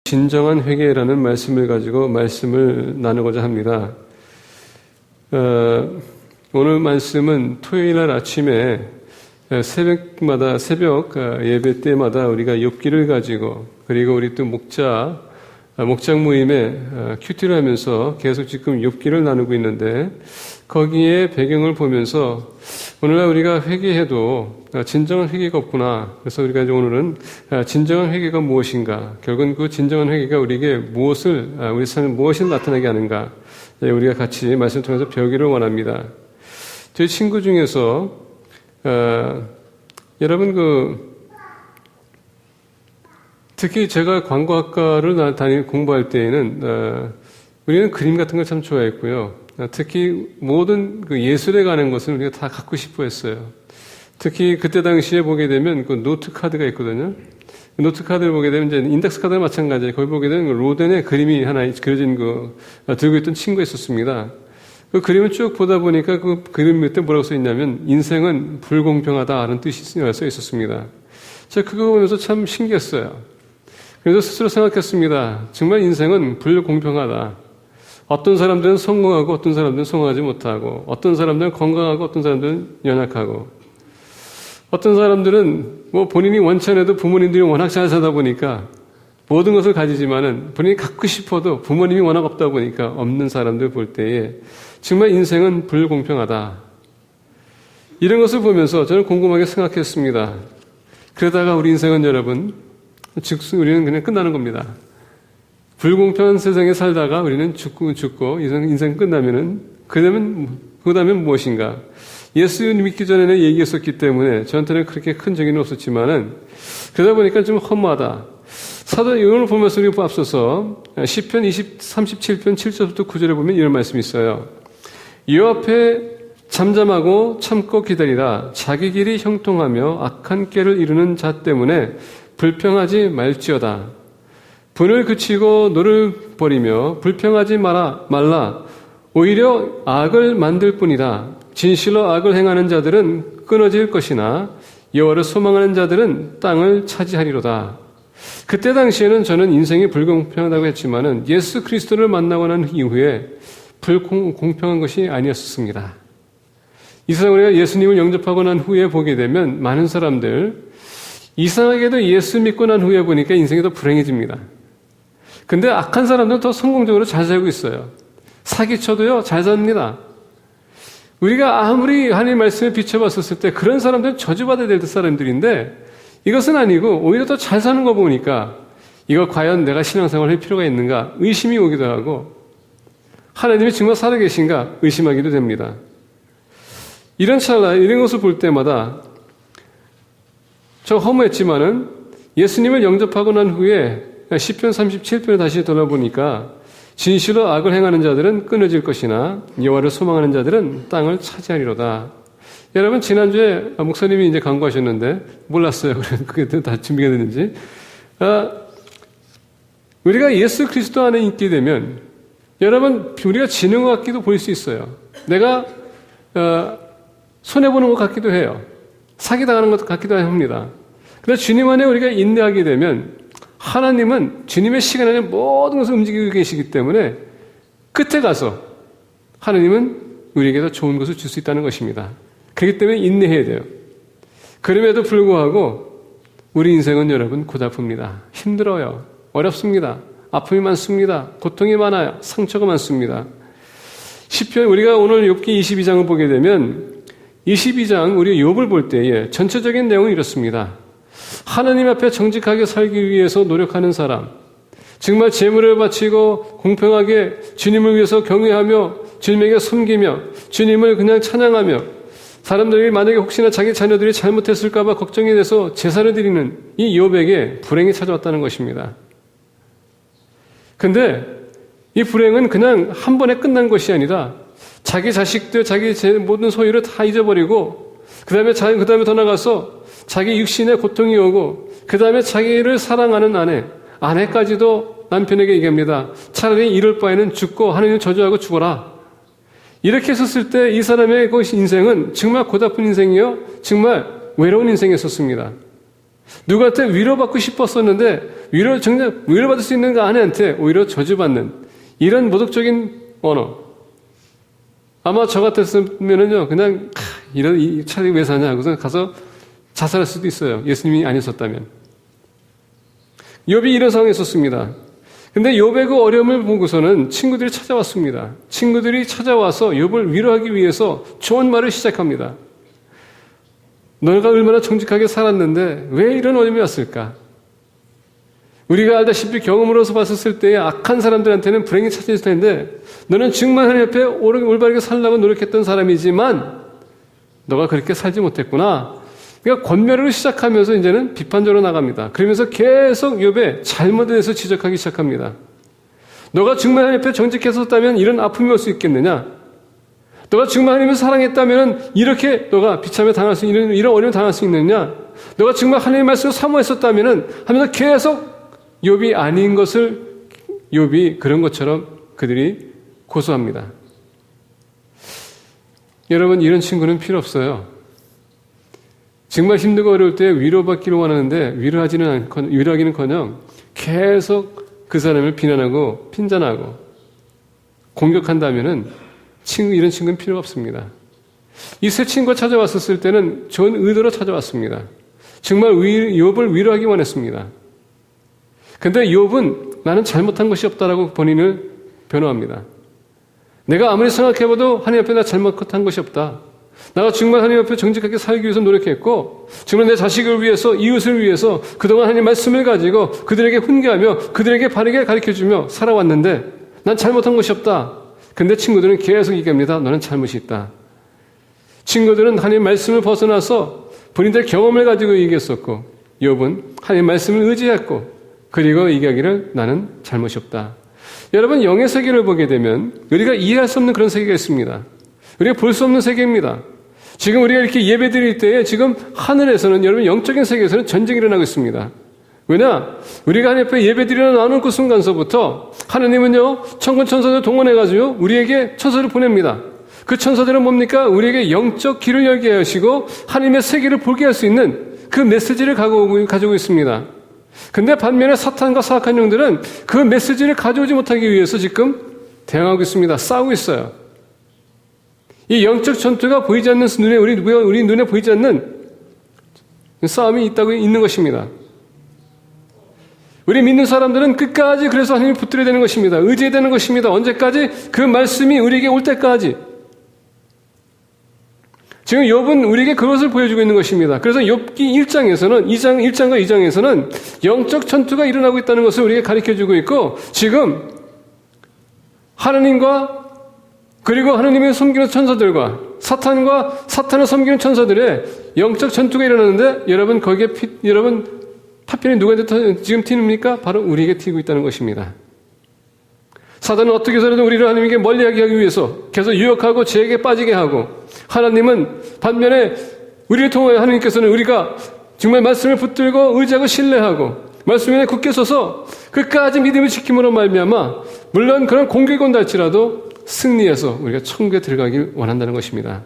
진정한 회개라는 말씀을 가지고 말씀을 나누고자 합니다. 오늘 말씀은 토요일 날 아침에 새벽 예배 때마다 우리가 욥기를 가지고, 그리고 우리 또 목장 모임에 큐티를 하면서 계속 지금 욥기를 나누고 있는데, 거기에 배경을 보면서 오늘날 우리가 회개해도 진정한 회개가 없구나. 그래서 우리가 이제 오늘은 진정한 회개가 무엇인가, 결국은 그 진정한 회개가 우리에게 우리 삶에 무엇을 나타나게 하는가, 우리가 같이 말씀을 통해서 배우기를 원합니다. 저희 친구 중에서 여러분 특히 제가 광고학과를 공부할 때에는 우리는 그림 같은 걸 참 좋아했고요. 특히 모든 예술에 관한 것을 우리가 다 갖고 싶어 했어요. 특히 그때 당시에 보게 되면 노트 카드가 있거든요. 노트 카드를 보게 되면 이제 인덱스 카드와 마찬가지예요. 거기 보게 되면 로덴의 그림이 하나 그려진 들고 있던 친구가 있었습니다. 그 그림을 쭉 보다 보니까 그 그림 밑에 뭐라고 써 있냐면 인생은 불공평하다라는 뜻이 써 있었습니다. 제가 그거 보면서 참 신기했어요. 그래서 스스로 생각했습니다. 정말 인생은 불공평하다. 어떤 사람들은 성공하고 어떤 사람들은 성공하지 못하고, 어떤 사람들은 건강하고 어떤 사람들은 연약하고, 어떤 사람들은 본인이 원치 않아도 부모님들이 워낙 잘 사다 보니까 모든 것을 가지지만은 본인이 갖고 싶어도 부모님이 워낙 없다 보니까 없는 사람들 볼 때에 정말 인생은 불공평하다. 이런 것을 보면서 저는 곰곰하게 생각했습니다. 그러다가 우리 인생은 여러분, 우리는 그냥 끝나는 겁니다. 불공평한 세상에 살다가 우리는 죽고 인생 끝나면은 그 다음엔 무엇인가? 예수 믿기 전에는 얘기했었기 때문에 저한테는 그렇게 큰 적이 없었지만은 그러다 보니까 좀 허무하다. 사도 이걸 보면서 우리 앞서서 시편 37편 7절부터 9절에 보면 이런 말씀이 있어요. 여 앞에 잠잠하고 참고 기다리라. 자기 길이 형통하며 악한 꾀를 이루는 자 때문에 불평하지 말지어다. 분을 그치고 노를 버리며 불평하지 말라. 오히려 악을 만들 뿐이다. 진실로 악을 행하는 자들은 끊어질 것이나 여호와를 소망하는 자들은 땅을 차지하리로다. 그때 당시에는 저는 인생이 불공평하다고 했지만은 예수 그리스도를 만나고 난 이후에 불공평한 것이 아니었습니다. 이 세상에 우리가 예수님을 영접하고 난 후에 보게 되면 많은 사람들, 이상하게도 예수 믿고 난 후에 보니까 인생이 더 불행해집니다. 근데 악한 사람들은 더 성공적으로 잘 살고 있어요. 사기쳐도요, 잘 삽니다. 우리가 아무리 하나님 말씀에 비춰봤었을 때 그런 사람들은 저주받아야 될 사람들인데 이것은 아니고 오히려 더 잘 사는 거 보니까 이거 과연 내가 신앙생활을 할 필요가 있는가 의심이 오기도 하고, 하나님이 정말 살아계신가 의심하기도 됩니다. 이런 찰나 이런 것을 볼 때마다 저 허무했지만은 예수님을 영접하고 난 후에 시편 37편을 다시 돌아보니까 진실로 악을 행하는 자들은 끊어질 것이나 여호와를 소망하는 자들은 땅을 차지하리로다. 여러분, 지난주에 목사님이 이제 강구하셨는데 몰랐어요. 그게 다 준비가 됐는지. 우리가 예수 그리스도 안에 있게 되면 여러분, 우리가 지는 것 같기도 보일 수 있어요. 내가 손해보는 것 같기도 해요. 사기당하는 것 같기도 합니다. 그런데 주님 안에 우리가 인내하게 되면 하나님은 주님의 시간 안에 모든 것을 움직이고 계시기 때문에 끝에 가서 하나님은 우리에게 더 좋은 것을 줄 수 있다는 것입니다. 그렇기 때문에 인내해야 돼요. 그럼에도 불구하고 우리 인생은 여러분 고달픕니다. 힘들어요. 어렵습니다. 아픔이 많습니다. 고통이 많아요. 상처가 많습니다. 시편, 우리가 오늘 욥기 22장을 보게 되면 22장 우리 욥을 볼 때에 전체적인 내용은 이렇습니다. 하나님 앞에 정직하게 살기 위해서 노력하는 사람, 정말 재물을 바치고 공평하게 주님을 위해서 경외하며 주님에게 섬기며 주님을 그냥 찬양하며, 사람들이 만약에 혹시나 자기 자녀들이 잘못했을까 봐 걱정이 돼서 제사를 드리는 이 욥에게 불행이 찾아왔다는 것입니다. 근데 이 불행은 그냥 한 번에 끝난 것이 아니라 자기 자식들, 자기 모든 소유를 다 잊어버리고 그 다음에 더 나가서 자기 육신에 고통이 오고 그 다음에 자기를 사랑하는 아내까지도 남편에게 얘기합니다. 차라리 이럴 바에는 죽고 하나님을 저주하고 죽어라. 이렇게 했었을 때 이 사람의 인생은 정말 고달픈 인생이요, 정말 외로운 인생이었습니다. 누구한테 위로받고 싶었었는데 정작 위로받을 수 있는 그 아내한테 오히려 저주받는 이런 모독적인 언어. 아마 저 같았으면은요, 그냥 이런 차라리 왜 사냐 하고서 가서 자살할 수도 있어요. 예수님이 아니었다면. 욥이 이런 상황에 있었습니다. 근데 욥의 그 어려움을 보고서는 친구들이 찾아왔습니다. 친구들이 찾아와서 욥을 위로하기 위해서 좋은 말을 시작합니다. 너가 얼마나 정직하게 살았는데 왜 이런 어려움이 왔을까? 우리가 알다시피 경험으로서 봤었을 때에 악한 사람들한테는 불행이 찾아질 텐데 너는 정말 하나님 앞에 올바르게 살려고 노력했던 사람이지만 너가 그렇게 살지 못했구나. 그러니까 권면으로 시작하면서 이제는 비판적으로 나갑니다. 그러면서 계속 욥의 잘못에 대해서 지적하기 시작합니다. 너가 정말 하나님 앞에 정직했었다면 이런 아픔이 올 수 있겠느냐? 너가 정말 하나님을 사랑했다면 이렇게 너가 비참에 당할 수 있는 이런 어려움을 당할 수 있느냐? 너가 정말 하나님의 말씀을 사모했었다면 하면서 계속 욥이 아닌 것을 욥이 그런 것처럼 그들이 고소합니다. 여러분, 이런 친구는 필요 없어요. 정말 힘들고 어려울 때 위로받기를 원하는데 위로하기는커녕 계속 그 사람을 비난하고 핀잔하고 공격한다면은 이런 친구는 필요 없습니다. 이 새 친구가 찾아왔었을 때는 좋은 의도로 찾아왔습니다. 정말 욥을 위로하기 원했습니다. 근데 욥은 나는 잘못한 것이 없다라고 본인을 변호합니다. 내가 아무리 생각해봐도 하나님 앞에 나 잘못한 것이 없다. 내가 정말 하나님 앞에 정직하게 살기 위해서 노력했고 정말 내 자식을 위해서 이웃을 위해서 그동안 하나님 말씀을 가지고 그들에게 훈계하며 그들에게 바르게 가르쳐주며 살아왔는데 난 잘못한 것이 없다. 근데 친구들은 계속 얘기합니다. 너는 잘못이 있다. 친구들은 하나님 말씀을 벗어나서 본인들 경험을 가지고 얘기했었고 욥은 하나님 말씀을 의지했고 그리고 얘기하기를 나는 잘못이 없다. 여러분, 영의 세계를 보게 되면 우리가 이해할 수 없는 그런 세계가 있습니다. 우리가 볼 수 없는 세계입니다. 지금 우리가 이렇게 예배 드릴 때에 지금 하늘에서는 여러분 영적인 세계에서는 전쟁이 일어나고 있습니다. 왜냐? 우리가 하나님 앞에 예배 드리러 나오는 그 순간서부터 하나님은요 천군 천사들 동원해가지고 우리에게 천사를 보냅니다. 그 천사들은 뭡니까? 우리에게 영적 길을 열게 하시고 하나님의 세계를 보게 할 수 있는 그 메시지를 가지고 있습니다. 근데 반면에 사탄과 사악한 영들은 그 메시지를 가져오지 못하기 위해서 지금 대항하고 있습니다. 싸우고 있어요. 이 영적 전투가 보이지 않는 눈에 우리 눈에 보이지 않는 싸움이 있는 것입니다. 우리 믿는 사람들은 끝까지 그래서 하나님을 붙들어야 되는 것입니다. 의지해야 되는 것입니다. 언제까지? 그 말씀이 우리에게 올 때까지. 지금 욥은 우리에게 그것을 보여주고 있는 것입니다. 그래서 욥기 1장과 2장에서는 영적 전투가 일어나고 있다는 것을 우리에게 가르쳐주고 있고 지금 하나님과 그리고 하나님의 섬기는 천사들과 사탄을 섬기는 천사들의 영적 전투가 일어나는데 여러분 거기에 파편이 누구한테 지금 튀닙니까? 바로 우리에게 튀고 있다는 것입니다. 사단은 어떻게 해서라도 우리를 하나님께 멀리하게 하기 위해서 계속 유혹하고 죄에게 빠지게 하고 하나님은 반면에 우리를 통하여 하나님께서는 우리가 정말 말씀을 붙들고 의지하고 신뢰하고 말씀에 굳게 서서 끝까지 믿음을 지킴으로 말미암아 물론 그런 공격이 온다 할지라도 승리해서 우리가 천국에 들어가길 원한다는 것입니다.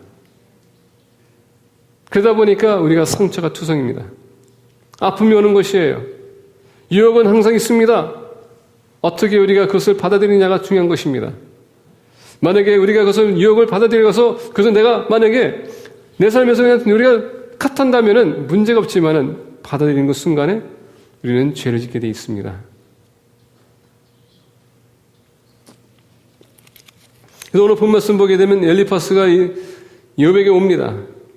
그러다 보니까 우리가 상처가 투성입니다. 아픔이 오는 것이에요. 유혹은 항상 있습니다. 어떻게 우리가 그것을 받아들이냐가 중요한 것입니다. 만약에 우리가 그것을 유혹을 받아들여서 그래서 내가 만약에 내 삶에서 그냥 우리가 탓한다면은 문제가 없지만은 받아들이는 그 순간에 우리는 죄를 짓게 돼 있습니다. 그래서 오늘 본 말씀 보게 되면 엘리파스가 욥에게 옵니다.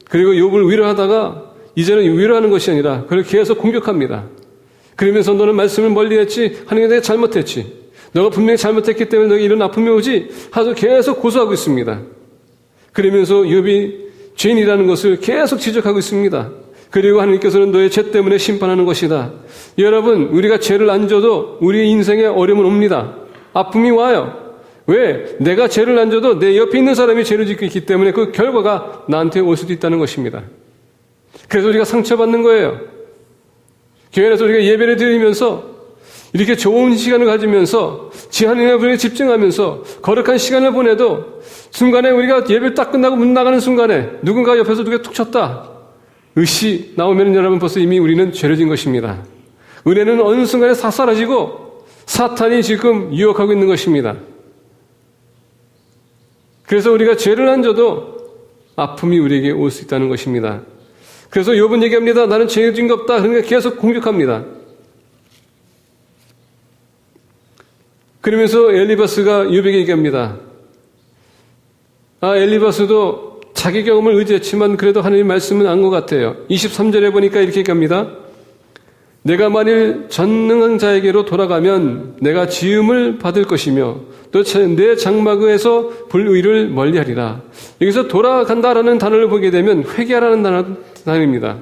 그리고 욥을 위로하다가 이제는 위로하는 것이 아니라 그를 계속 공격합니다. 그러면서 너는 말씀을 멀리했지 하나님께 내가 잘못했지 너가 분명히 잘못했기 때문에 너에게 이런 아픔이 오지 하면서 계속 고소하고 있습니다. 그러면서 욥이 죄인이라는 것을 계속 지적하고 있습니다. 그리고 하나님께서는 너의 죄 때문에 심판하는 것이다. 여러분 우리가 죄를 안 져도 우리의 인생에 어려움은 옵니다. 아픔이 와요. 왜? 내가 죄를 안 져도 내 옆에 있는 사람이 죄를 짓고 있기 때문에 그 결과가 나한테 올 수도 있다는 것입니다. 그래서 우리가 상처받는 거예요. 교회에서 우리가 예배를 드리면서 이렇게 좋은 시간을 가지면서 하나님의 분에 집중하면서 거룩한 시간을 보내도 순간에 우리가 예배를 딱 끝나고 문 나가는 순간에 누군가 옆에서 누가 툭 쳤다. 의시 나오면 여러분 벌써 이미 우리는 죄를 진 것입니다. 은혜는 어느 순간에 다 사라지고 사탄이 지금 유혹하고 있는 것입니다. 그래서 우리가 죄를 안 져도 아픔이 우리에게 올 수 있다는 것입니다. 그래서 욥은 얘기합니다. 나는 죄 진 것 없다. 그러니까 계속 공격합니다. 그러면서 엘리바스가 욥에게 얘기합니다. 엘리바스도 자기 경험을 의지했지만 그래도 하나님 말씀은 안 것 같아요. 23절에 보니까 이렇게 얘기합니다. 내가 만일 전능한 자에게로 돌아가면 내가 지음을 받을 것이며 또 내 장막에서 불의를 멀리하리라. 여기서 돌아간다라는 단어를 보게 되면 회개하라는 단어입니다.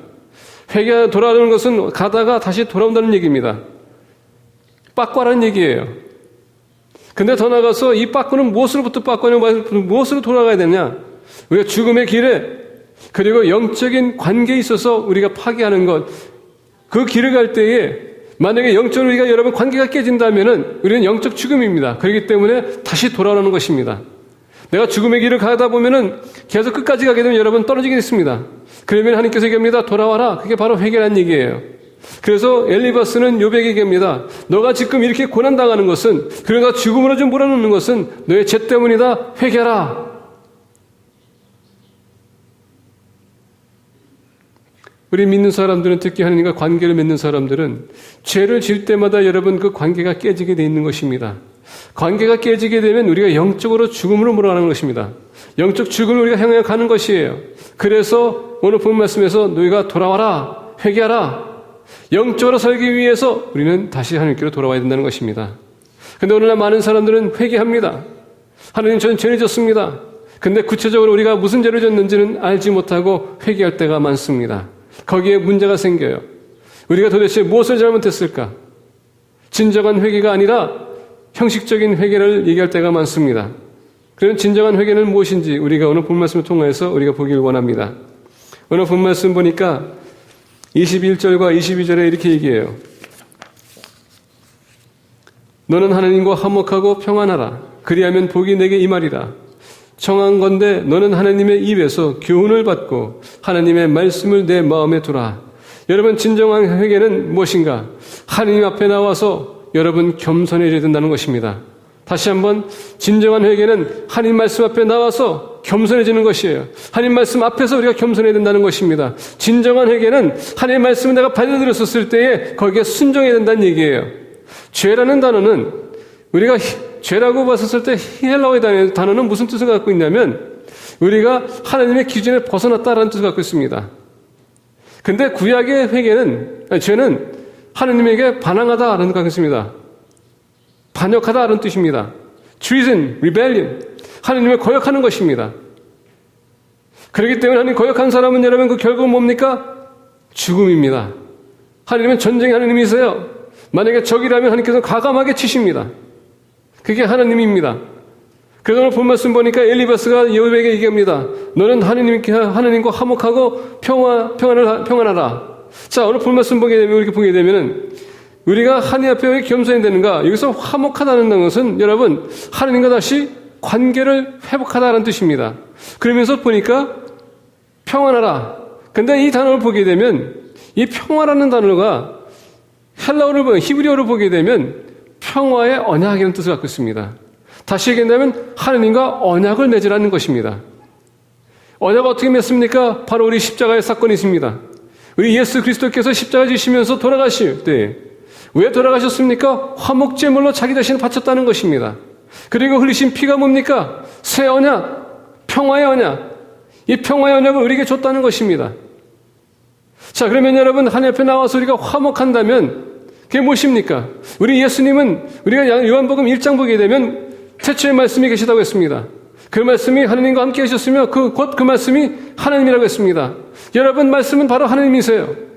돌아가는 것은 가다가 다시 돌아온다는 얘기입니다. 빠꾸라는 얘기예요. 근데 더 나아가서 이 빠꾸는 무엇으로부터 빠꾸냐면 무엇으로 돌아가야 되냐? 우리가 죽음의 길에 그리고 영적인 관계에 있어서 우리가 파괴하는 것, 그 길을 갈 때에 만약에 영적으로 우리가 여러분 관계가 깨진다면은 우리는 영적 죽음입니다. 그렇기 때문에 다시 돌아오는 것입니다. 내가 죽음의 길을 가다 보면은 계속 끝까지 가게 되면 여러분 떨어지게 됐습니다. 그러면 하나님께서 얘기합니다. 돌아와라. 그게 바로 회개라는 얘기예요. 그래서 엘리바스는 욥에게 얘기합니다. 너가 지금 이렇게 고난당하는 것은, 그러니까 죽음으로 좀 몰아넣는 것은 너의 죄 때문이다. 회개하라. 우리 믿는 사람들은, 특히 하나님과 관계를 맺는 사람들은 죄를 질 때마다 여러분 그 관계가 깨지게 돼 있는 것입니다. 관계가 깨지게 되면 우리가 영적으로 죽음으로 몰아가는 것입니다. 영적 죽음을 우리가 향해 가는 것이에요. 그래서 오늘 본 말씀에서 너희가 돌아와라, 회개하라. 영적으로 살기 위해서 우리는 다시 하나님께로 돌아와야 된다는 것입니다. 근데 오늘날 많은 사람들은 회개합니다. 하나님, 저는 죄를 졌습니다. 근데 구체적으로 우리가 무슨 죄를 졌는지는 알지 못하고 회개할 때가 많습니다. 거기에 문제가 생겨요. 우리가 도대체 무엇을 잘못했을까? 진정한 회개가 아니라 형식적인 회개를 얘기할 때가 많습니다. 그런 진정한 회개는 무엇인지 우리가 오늘 본 말씀을 통해서 우리가 보길 원합니다. 오늘 본 말씀 보니까 21절과 22절에 이렇게 얘기해요. 너는 하나님과 화목하고 평안하라. 그리하면 복이 내게 임하리라. 청한 건대 너는 하나님의 입에서 교훈을 받고 하나님의 말씀을 내 마음에 두라. 여러분, 진정한 회개는 무엇인가? 하나님 앞에 나와서 여러분 겸손해져야 된다는 것입니다. 다시 한번, 진정한 회개는 하나님 말씀 앞에 나와서 겸손해지는 것이에요. 하나님 말씀 앞에서 우리가 겸손해야 된다는 것입니다. 진정한 회개는 하나님 말씀을 내가 받아들였었을 때에 거기에 순종해야 된다는 얘기예요. 죄라는 단어는 우리가 죄라고 봤었을 때 헬라어의 단어는 무슨 뜻을 갖고 있냐면 우리가 하나님의 기준에 벗어났다라는 뜻을 갖고 있습니다. 근데 구약의 죄는 하나님에게 반항하다라는 뜻을 갖고 있습니다. 반역하다라는 뜻입니다. treason, rebellion, 하나님을 거역하는 것입니다. 그렇기 때문에 하나님 거역한 사람은 여러분 그 결국은 뭡니까? 죽음입니다. 하나님은 전쟁의 하나님이세요. 만약에 적이라면 하나님께서는 과감하게 치십니다. 그게 하나님입니다. 그래서 오늘 본 말씀 보니까 엘리바스가 욥에게 얘기합니다. 너는 하나님과 화목하고 평안하라. 자, 오늘 본 말씀 보게 되면 우리가 하나님 앞에 왜 겸손해야 되는가? 여기서 화목하다는 것은 여러분 하나님과 다시 관계를 회복하다는 뜻입니다. 그러면서 보니까 평안하라. 근데 이 단어를 보게 되면 이 평화라는 단어가 히브리어로 보게 되면 평화의 언약이라는 뜻을 갖고 있습니다. 다시 얘기한다면 하나님과 언약을 맺으라는 것입니다. 언약을 어떻게 맺습니까? 바로 우리 십자가의 사건이 있습니다. 우리 예수 그리스도께서 십자가 지시면서 돌아가실 때 왜 돌아가셨습니까? 화목제물로 자기 자신을 바쳤다는 것입니다. 그리고 흘리신 피가 뭡니까? 새 언약, 평화의 언약. 이 평화의 언약을 우리에게 줬다는 것입니다. 자, 그러면 여러분 하나님 앞에 나와서 우리가 화목한다면 그게 무엇입니까? 우리 예수님은 우리가 요한복음 1장 보게 되면 태초에 말씀이 계시다고 했습니다. 그 말씀이 하나님과 함께 계셨으며 곧 그 말씀이 하나님이라고 했습니다. 여러분, 말씀은 바로 하나님이세요.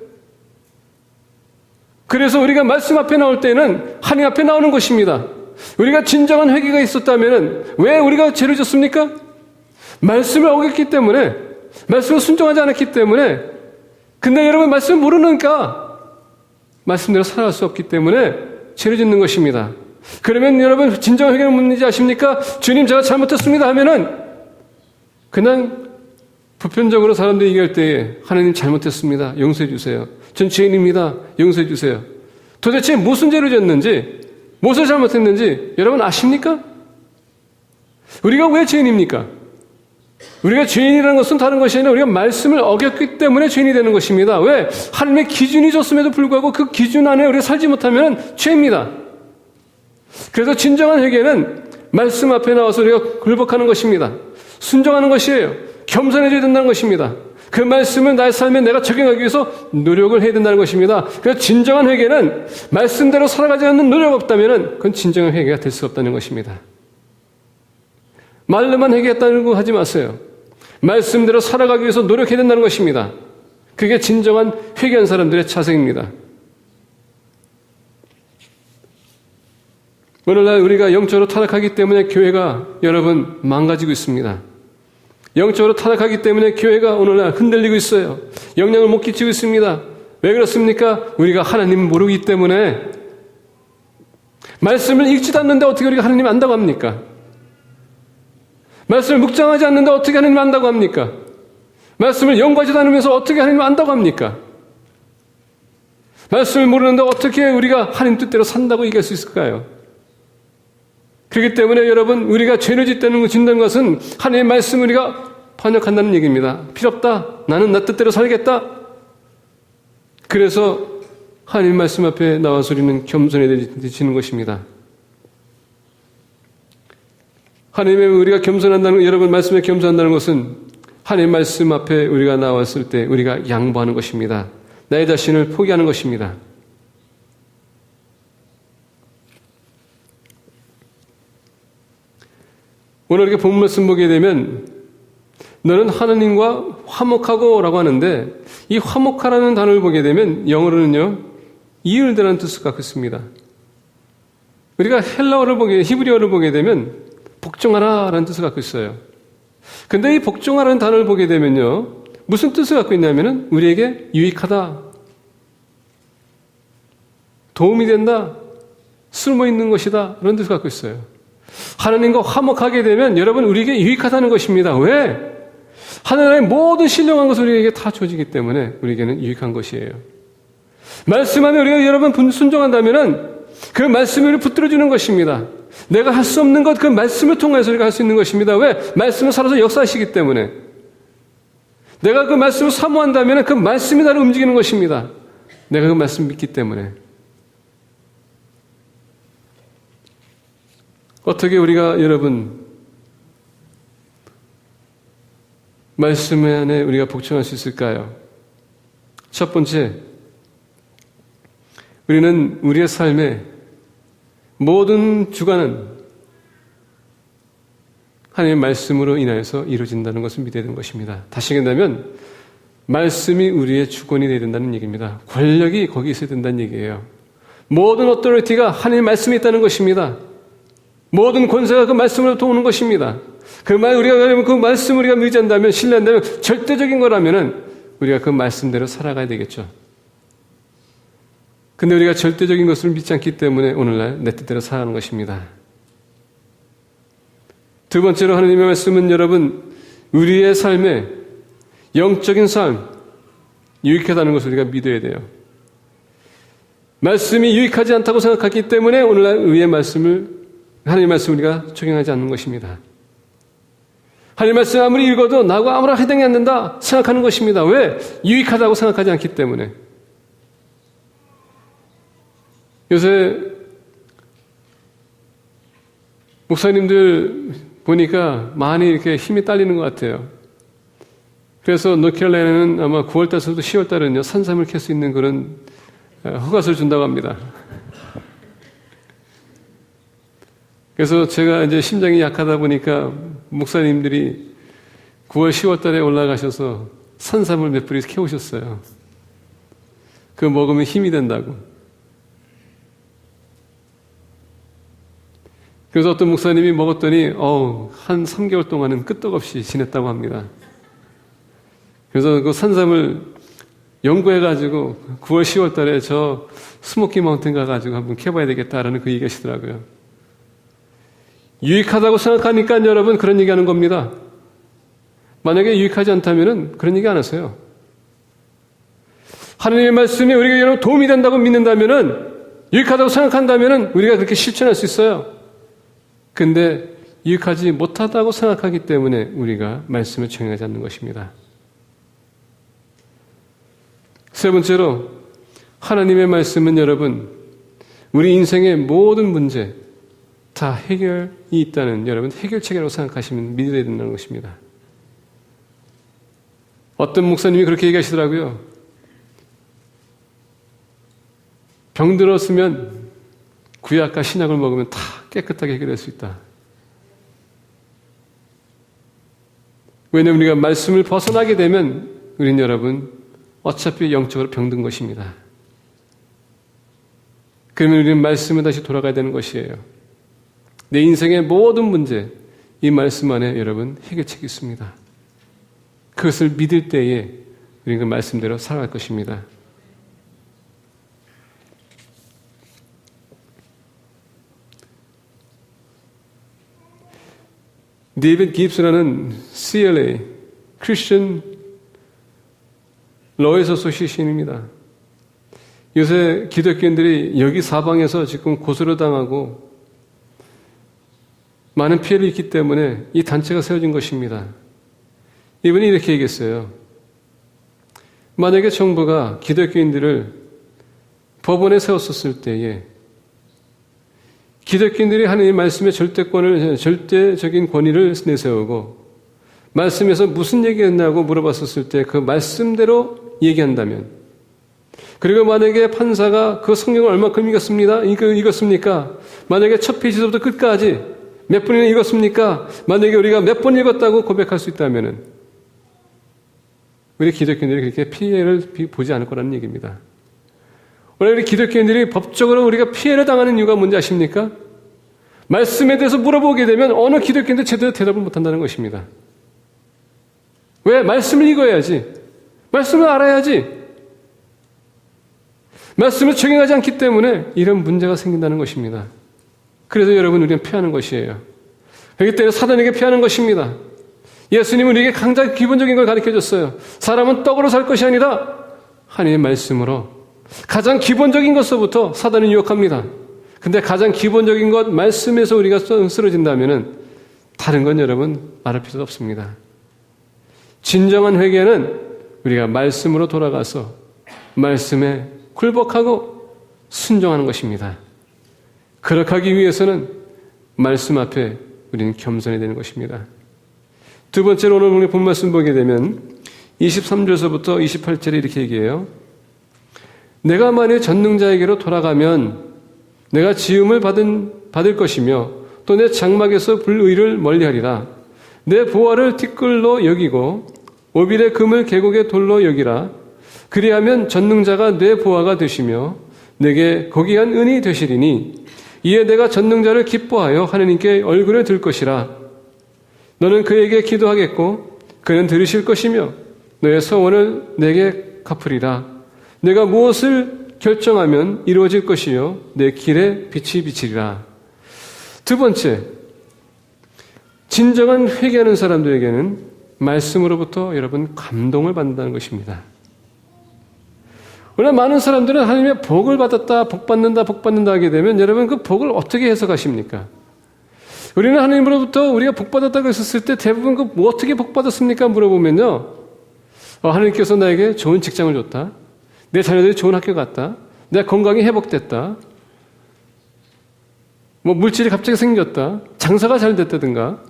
그래서 우리가 말씀 앞에 나올 때는 하나님 앞에 나오는 것입니다. 우리가 진정한 회개가 있었다면 왜 우리가 죄를 졌습니까? 말씀을 어겼기 때문에, 말씀을 순종하지 않았기 때문에. 근데 여러분, 말씀을 모르니까 말씀대로 살아갈 수 없기 때문에 죄를 짓는 것입니다. 그러면 여러분, 진정한 회개는 뭔지 아십니까? 주님, 제가 잘못했습니다 하면은 그냥 보편적으로 사람들이 얘기할 때에 하나님 잘못했습니다. 용서해 주세요. 전 죄인입니다. 용서해 주세요. 도대체 무슨 죄를 졌는지, 무엇을 잘못했는지 여러분 아십니까? 우리가 왜 죄인입니까? 우리가 죄인이라는 것은 다른 것이 아니라 우리가 말씀을 어겼기 때문에 죄인이 되는 것입니다. 왜? 하나님의 기준이 줬음에도 불구하고 그 기준 안에 우리가 살지 못하면 죄입니다. 그래서 진정한 회개는 말씀 앞에 나와서 우리가 굴복하는 것입니다. 순종하는 것이에요. 겸손해져야 된다는 것입니다. 그 말씀을 나의 삶에 내가 적용하기 위해서 노력을 해야 된다는 것입니다. 그래서 진정한 회개는 말씀대로 살아가지 않는 노력 없다면 그건 진정한 회개가 될 수 없다는 것입니다. 말로만 회개했다는 거 하지 마세요. 말씀대로 살아가기 위해서 노력해야 된다는 것입니다. 그게 진정한 회개한 사람들의 자세입니다. 오늘날 우리가 영적으로 타락하기 때문에 교회가 여러분 망가지고 있습니다. 영적으로 타락하기 때문에 교회가 오늘날 흔들리고 있어요. 영향을 못 끼치고 있습니다. 왜 그렇습니까? 우리가 하나님을 모르기 때문에. 말씀을 읽지도 않는데 어떻게 우리가 하나님 안다고 합니까? 말씀을 묵상하지 않는데 어떻게 하나님 안다고 합니까? 말씀을 연구하지도 않으면서 어떻게 하나님 안다고 합니까? 말씀을 모르는데 어떻게 우리가 하나님 뜻대로 산다고 얘기할 수 있을까요? 그렇기 때문에 여러분, 우리가 죄를 짓는 것은 하나님의 말씀을 우리가 반역한다는 얘기입니다. 필요 없다. 나는 나 뜻대로 살겠다. 그래서 하나님 말씀 앞에 나와서 우리는 겸손해지는 것입니다. 하나님의 우리가 겸손한다는, 여러분 말씀에 겸손한다는 것은 하나님 말씀 앞에 우리가 나왔을 때 우리가 양보하는 것입니다. 나의 자신을 포기하는 것입니다. 오늘 이렇게 본 말씀 보게 되면 너는 하나님과 화목하고 라고 하는데 이 화목하라는 단어를 보게 되면 영어로는요 이을대라는 뜻을 갖고 있습니다. 우리가 히브리어를 보게 되면 복종하라 라는 뜻을 갖고 있어요. 근데 이 복종하라는 단어를 보게 되면요 무슨 뜻을 갖고 있냐면은 우리에게 유익하다, 도움이 된다, 쓸모있는 것이다 이런 뜻을 갖고 있어요. 하나님과 화목하게 되면 여러분 우리에게 유익하다는 것입니다. 왜? 하나님의 모든 신령한 것을 우리에게 다 주어지기 때문에 우리에게는 유익한 것이에요. 말씀 안에 우리가 여러분 순종한다면 그 말씀을 붙들어주는 것입니다. 내가 할 수 없는 것 그 말씀을 통해서 우리가 할 수 있는 것입니다. 왜? 말씀을 살아서 역사하시기 때문에. 내가 그 말씀을 사모한다면 그 말씀이 나를 움직이는 것입니다. 내가 그 말씀을 믿기 때문에. 어떻게 우리가 여러분 말씀 안에 우리가 복종할 수 있을까요? 첫 번째, 우리는 우리의 삶의 모든 주관은 하나님의 말씀으로 인하여서 이루어진다는 것을 믿어야 되는 것입니다. 다시 얘기한다면 말씀이 우리의 주권이 되어야 된다는 얘기입니다. 권력이 거기 있어야 된다는 얘기예요. 모든 어토리티가 하나님의 말씀에 있다는 것입니다. 모든 권세가 그 말씀으로부터 오는 것입니다. 그 말씀을 우리가 의지한다면, 신뢰한다면, 절대적인 거라면은 우리가 그 말씀대로 살아가야 되겠죠. 근데 우리가 절대적인 것을 믿지 않기 때문에 오늘날 내 뜻대로 살아가는 것입니다. 두 번째로 하나님의 말씀은 여러분, 우리의 삶에 영적인 삶, 유익하다는 것을 우리가 믿어야 돼요. 말씀이 유익하지 않다고 생각하기 때문에 오늘날 우리의 하나님의 말씀을 우리가 적용하지 않는 것입니다. 하나님의 말씀 아무리 읽어도 나하고 아무나 해당이 안 된다 생각하는 것입니다. 왜? 유익하다고 생각하지 않기 때문에. 요새 목사님들 보니까 많이 이렇게 힘이 딸리는 것 같아요. 그래서 노스캐롤라이나는 아마 9월달부터 10월달은요 산삼을 캘 수 있는 그런 허가서를 준다고 합니다. 그래서 제가 이제 심장이 약하다 보니까 목사님들이 9월, 10월 달에 올라가셔서 산삼을 몇 뿌리 캐오셨어요. 그거 먹으면 힘이 된다고. 그래서 어떤 목사님이 먹었더니 한 3개월 동안은 끄떡없이 지냈다고 합니다. 그래서 그 산삼을 연구해가지고 9월, 10월 달에 저 스모키 마운틴 가가지고 한번 캐봐야 되겠다라는 그 얘기 하시더라고요. 유익하다고 생각하니까 여러분 그런 얘기하는 겁니다. 만약에 유익하지 않다면 그런 얘기 안 하세요. 하나님의 말씀이 우리에게 도움이 된다고 믿는다면, 유익하다고 생각한다면 우리가 그렇게 실천할 수 있어요. 근데 유익하지 못하다고 생각하기 때문에 우리가 말씀을 적용하지 않는 것입니다. 세 번째로, 하나님의 말씀은 여러분, 우리 인생의 모든 문제 다 해결이 있다는, 여러분, 해결책이라고 생각하시면 믿어야 된다는 것입니다. 어떤 목사님이 그렇게 얘기하시더라고요. 병들었으면 구약과 신약을 먹으면 다 깨끗하게 해결할 수 있다. 왜냐하면 우리가 말씀을 벗어나게 되면 우린 여러분 어차피 영적으로 병든 것입니다. 그러면 우리는 말씀에 다시 돌아가야 되는 것이에요. 내 인생의 모든 문제, 이 말씀 안에 여러분 해결책이 있습니다. 그것을 믿을 때에 우리는 그 말씀대로 살아갈 것입니다. 데이비드 깁스라는 CLA, Christian Lawyers Association입니다. 요새 기독교인들이 여기 사방에서 지금 고소를 당하고 많은 피해를 입기 때문에 이 단체가 세워진 것입니다. 이분이 이렇게 얘기했어요. 만약에 정부가 기독교인들을 법원에 세웠었을 때에 기독교인들이 하나님의 말씀의 절대적인 권위를 내세우고 말씀에서 무슨 얘기했냐고 물어봤었을 때 그 말씀대로 얘기한다면, 그리고 만약에 판사가 그 성경을 얼마큼 읽었습니까? 만약에 첫 페이지부터 끝까지 몇 번이나 읽었습니까? 만약에 우리가 몇 번 읽었다고 고백할 수 있다면 우리 기독교인들이 그렇게 피해를 보지 않을 거라는 얘기입니다. 원래 우리 기독교인들이 법적으로 우리가 피해를 당하는 이유가 뭔지 아십니까? 말씀에 대해서 물어보게 되면 어느 기독교인도 제대로 대답을 못한다는 것입니다. 왜? 말씀을 읽어야지. 말씀을 알아야지. 말씀을 적용하지 않기 때문에 이런 문제가 생긴다는 것입니다. 그래서 여러분, 우리는 피하는 것이에요. 그렇기 때문에 사단에게 피하는 것입니다. 예수님은 우리에게 가장 기본적인 걸 가르쳐줬어요. 사람은 떡으로 살 것이 아니라 하나님의 말씀으로. 가장 기본적인 것서부터 사단은 유혹합니다. 근데 가장 기본적인 것, 말씀에서 우리가 쓰러진다면 다른 건 여러분 말할 필요도 없습니다. 진정한 회개는 우리가 말씀으로 돌아가서 말씀에 굴복하고 순종하는 것입니다. 그렇게 하기 위해서는 말씀 앞에 우리는 겸손해야 되는 것입니다. 두 번째로 오늘 본 말씀 보게 되면 23절서부터 28절에 이렇게 얘기해요. 내가 만일 전능자에게로 돌아가면 내가 지음을 받을 것이며 또 내 장막에서 불의를 멀리하리라. 내 보화를 티끌로 여기고 오빌의 금을 계곡의 돌로 여기라. 그리하면 전능자가 내 보화가 되시며 내게 거기한 은이 되시리니 이에 내가 전능자를 기뻐하여 하나님께 얼굴을 들 것이라. 너는 그에게 기도하겠고 그는 들으실 것이며 너의 소원을 내게 갚으리라. 내가 무엇을 결정하면 이루어질 것이요 내 길에 빛이 비치리라. 두 번째, 진정한 회개하는 사람들에게는 말씀으로부터 여러분 감동을 받는다는 것입니다. 원래 많은 사람들은 하나님의 복을 받았다, 복 받는다 하게 되면 여러분 그 복을 어떻게 해석하십니까? 우리는 하나님으로부터 우리가 복 받았다고 했었을 때 대부분 그 뭐 어떻게 복 받았습니까? 물어보면요. 하나님께서 나에게 좋은 직장을 줬다. 내 자녀들이 좋은 학교 갔다. 내 건강이 회복됐다. 뭐 물질이 갑자기 생겼다. 장사가 잘 됐다든가.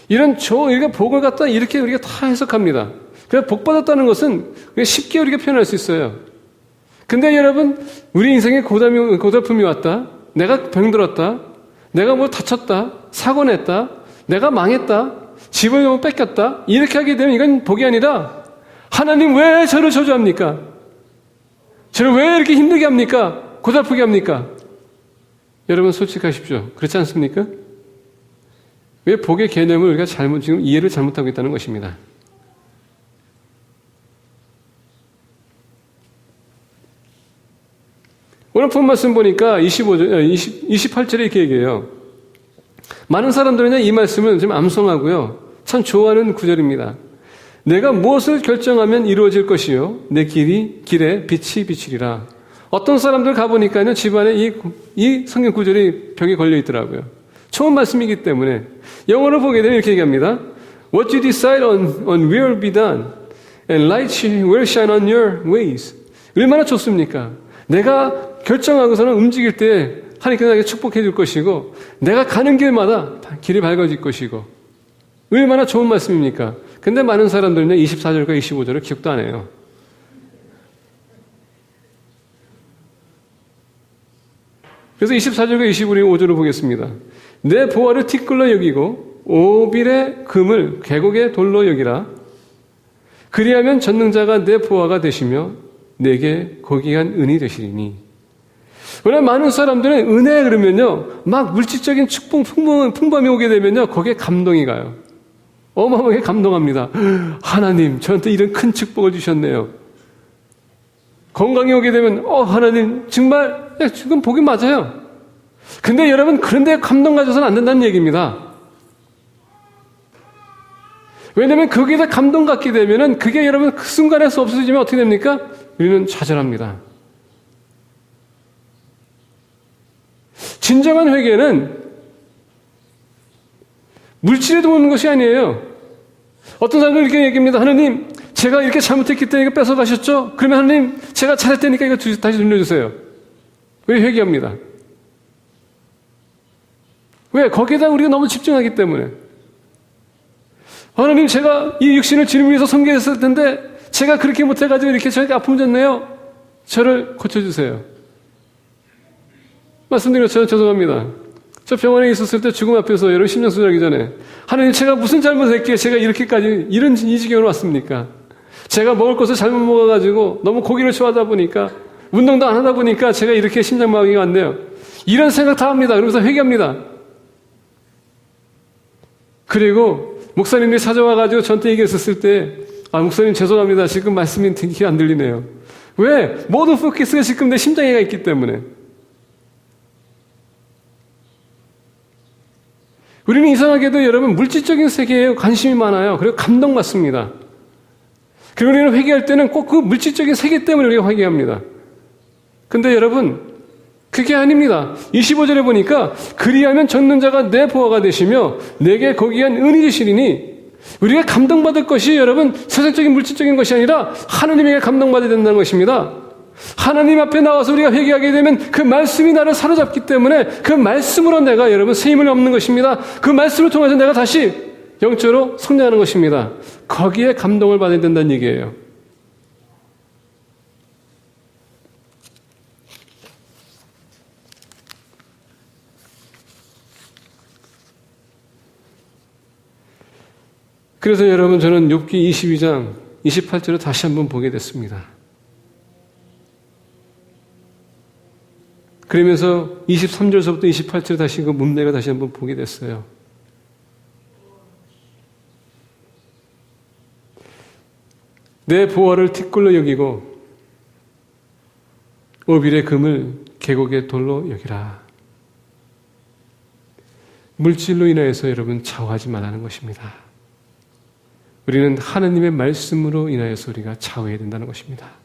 이런 우리가 복을 갖다 이렇게 우리가 다 해석합니다. 그래서 복 받았다는 것은 쉽게 우리가 표현할 수 있어요. 근데 여러분, 우리 인생에 고달픔이 왔다. 내가 병들었다. 내가 뭐 다쳤다. 사고 냈다. 내가 망했다. 집을 뺏겼다. 이렇게 하게 되면 이건 복이 아니라 하나님 왜 저를 저주합니까? 저를 왜 이렇게 힘들게 합니까? 고달프게 합니까? 여러분 솔직하십시오. 그렇지 않습니까? 왜 복의 개념을 우리가 지금 이해를 잘못하고 있다는 것입니다. 오늘 본 말씀 보니까 28절에 이렇게 얘기해요. 많은 사람들은 이 말씀을 좀 암송하고요. 참 좋아하는 구절입니다. 내가 무엇을 결정하면 이루어질 것이요 내 길에 빛이 비치리라. 어떤 사람들 가보니까요 집안에 이 성경 구절이 벽에 걸려 있더라고요. 좋은 말씀이기 때문에 영어로 보게 되면 이렇게 얘기합니다. What you decide on will be done and light will shine on your ways. 얼마나 좋습니까? 내가 결정하고서는 움직일 때 하나님께서 나에게 축복해 줄 것이고 내가 가는 길마다 길이 밝아질 것이고 얼마나 좋은 말씀입니까? 근데 많은 사람들은요 24절과 25절을 기억도 안 해요. 그래서 24절과 25절을 보겠습니다. 내 보화를 티끌로 여기고 오빌의 금을 계곡의 돌로 여기라. 그리하면 전능자가 내 보화가 되시며 내게 거기한 은이 되시리니. 원래 많은 사람들은 은혜 그러면요 막 물질적인 축복 풍부함이 오게 되면요 거기에 감동이 가요. 어마어마하게 감동합니다. 하나님 저한테 이런 큰 축복을 주셨네요. 건강이 오게 되면 하나님 정말 지금 복이 맞아요. 근데 여러분 그런데 감동 가져서는 안 된다는 얘기입니다. 왜냐하면 거기에다 감동 갖게 되면은 그게 여러분 그 순간에서 없어지면 어떻게 됩니까? 우리는 좌절합니다. 진정한 회개는 물질에도 오는 것이 아니에요. 어떤 사람들은 이렇게 얘기합니다. 하나님, 제가 이렇게 잘못했기 때문에 이거 뺏어가셨죠? 그러면 하나님, 제가 잘할 테니까 이거 다시 돌려주세요. 왜 회개합니다? 왜? 거기에다 우리가 너무 집중하기 때문에. 하나님, 제가 이 육신을 주님 위해서 섬겨했을 텐데 제가 그렇게 못해가지고 이렇게 저에게 아픔 줬네요. 저를 고쳐주세요. 말씀드린 것처럼 죄송합니다. 저 병원에 있었을 때 죽음 앞에서 여러분 심장수술하기 전에 하나님 제가 무슨 잘못했기에 제가 이렇게까지 이런 이 지경으로 왔습니까? 제가 먹을 것을 잘못 먹어가지고 너무 고기를 좋아하다 보니까 운동도 안 하다 보니까 제가 이렇게 심장마비가 왔네요. 이런 생각 다 합니다. 그러면서 회개합니다. 그리고 목사님들이 찾아와가지고 저한테 얘기했었을 때 목사님 죄송합니다. 지금 말씀이 되게 안 들리네요. 왜? 모든 포커스가 지금 내 심장에가 있기 때문에. 우리는 이상하게도 여러분 물질적인 세계에 관심이 많아요. 그리고 감동받습니다. 그리고 우리는 회개할 때는 꼭 그 물질적인 세계 때문에 우리가 회개합니다. 근데 여러분 그게 아닙니다. 25절에 보니까 그리하면 전능자가 내 보화가 되시며 내게 거기한 은이 되시리니 우리가 감동받을 것이 여러분 세상적인 물질적인 것이 아니라 하나님에게 감동받아야 된다는 것입니다. 하나님 앞에 나와서 우리가 회개하게 되면 그 말씀이 나를 사로잡기 때문에 그 말씀으로 내가 여러분 새 힘을 얻는 것입니다. 그 말씀을 통해서 내가 다시 영적으로 성장하는 것입니다. 거기에 감동을 받아야 된다는 얘기예요. 그래서 여러분 저는 욥기 22장 28절을 다시 한번 보게 됐습니다. 그러면서 23절서부터 28절 다시 그 문맥을 다시 한번 보게 됐어요. 내 보화를 티끌로 여기고 오빌의 금을 계곡의 돌로 여기라. 물질로 인하여서 여러분 좌우하지 말라는 것입니다. 우리는 하나님의 말씀으로 인하여서 우리가 좌우해야 된다는 것입니다.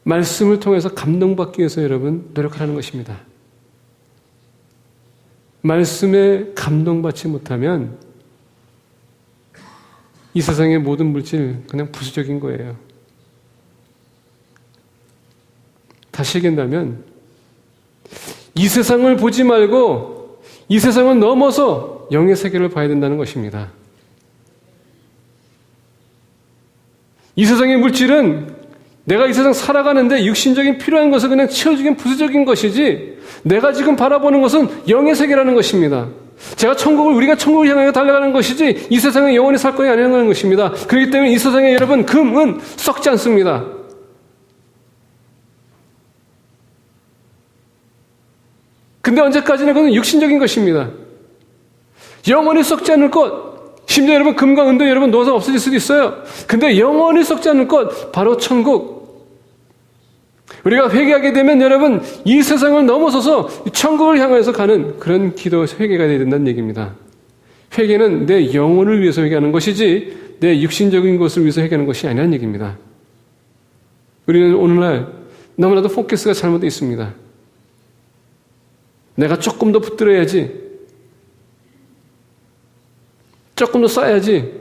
말씀을 통해서 감동받기 위해서 여러분 노력하는 것입니다. 말씀에 감동받지 못하면 이 세상의 모든 물질 그냥 부수적인 거예요. 다시 얘기한다면 이 세상을 보지 말고 이 세상을 넘어서 영의 세계를 봐야 된다는 것입니다. 이 세상의 물질은 내가 이 세상 살아가는데 육신적인 필요한 것을 그냥 채워주긴 부수적인 것이지 내가 지금 바라보는 것은 영의 세계라는 것입니다. 우리가 천국을 향하여 달려가는 것이지 이 세상에 영원히 살 것이 아니라는 것입니다. 그렇기 때문에 이 세상에 여러분 금, 은 썩지 않습니다. 근데 언제까지나 그건 육신적인 것입니다. 영원히 썩지 않을 것, 심지어 여러분 금과 은도 여러분 노상 없어질 수도 있어요. 근데 영원히 썩지 않을 것 바로 천국. 우리가 회개하게 되면 여러분 이 세상을 넘어서서 천국을 향해서 가는 그런 기도 회개가 되어야 된다는 얘기입니다. 회개는 내 영혼을 위해서 회개하는 것이지 내 육신적인 것을 위해서 회개하는 것이 아니라는 얘기입니다. 우리는 오늘날 너무나도 포커스가 잘못되어 있습니다. 내가 조금 더 붙들어야지, 조금 더 쌓아야지.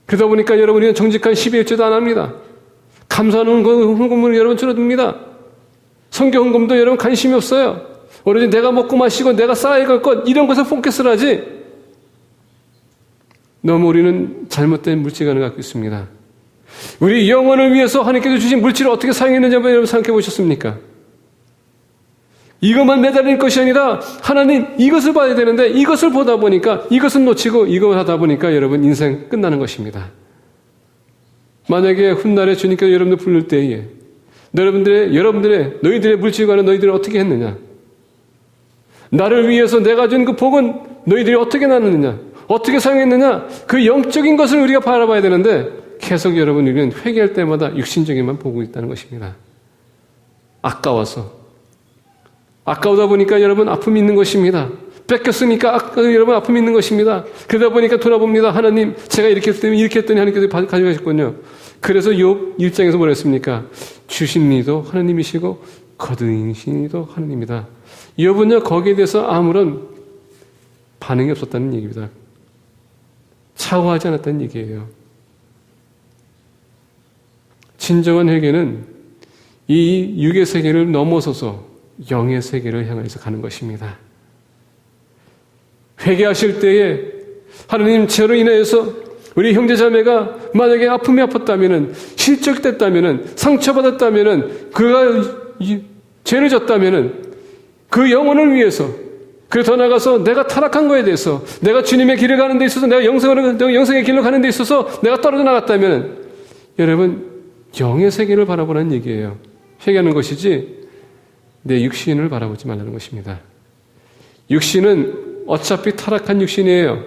그러다 보니까 여러분이 정직한 12일제도 안 합니다. 감사하는 헌금은 여러분 줄어듭니다. 선교 헌금도 여러분 관심이 없어요. 오로지 내가 먹고 마시고 내가 쌓아야 할 것, 이런 것에 포커스를 하지. 너무 우리는 잘못된 물질관을 갖고 있습니다. 우리 영혼을 위해서 하나님께서 주신 물질을 어떻게 사용했는지 한번 여러분 생각해 보셨습니까? 이것만 매달릴 것이 아니라 하나님 이것을 봐야 되는데 이것을 보다 보니까 이것은 놓치고 이걸 하다 보니까 여러분 인생 끝나는 것입니다. 만약에 훗날에 주님께서 여러분들 부를 때에 너희들의 물질관은 너희들이 어떻게 했느냐? 나를 위해서 내가 준 그 복은 너희들이 어떻게 나누느냐? 어떻게 사용했느냐? 그 영적인 것을 우리가 바라봐야 되는데 계속 여러분 우리는 회개할 때마다 육신적인만 보고 있다는 것입니다. 아까우다 보니까 여러분 아픔이 있는 것입니다. 뺏겼으니까 여러분 아픔이 있는 것입니다. 그러다 보니까 돌아봅니다. 하나님 제가 이렇게 했더니 하나님께서 가져가셨군요. 그래서 욥 1장에서 뭐라 했습니까? 주신 이도 하나님이시고 거두신 이도 하나님이다. 욥은요 거기에 대해서 아무런 반응이 없었다는 얘기입니다. 차오하지 않았다는 얘기예요. 진정한 회개는 이 육의 세계를 넘어서서 영의 세계를 향해서 가는 것입니다. 회개하실 때에 하나님 죄로 인해서 우리 형제자매가 만약에 아픔이 아팠다면은 실족됐다면은 상처받았다면은 그가 죄를 졌다면은 그 영혼을 위해서 그리고 더 나아가서 내가 타락한 거에 대해서 내가 주님의 길을 가는 데 있어서 내가 영생의 길로 가는 데 있어서 내가 떨어져 나갔다면 여러분 영의 세계를 바라보라는 얘기예요. 회개하는 것이지 내 육신을 바라보지 말라는 것입니다. 육신은 어차피 타락한 육신이에요.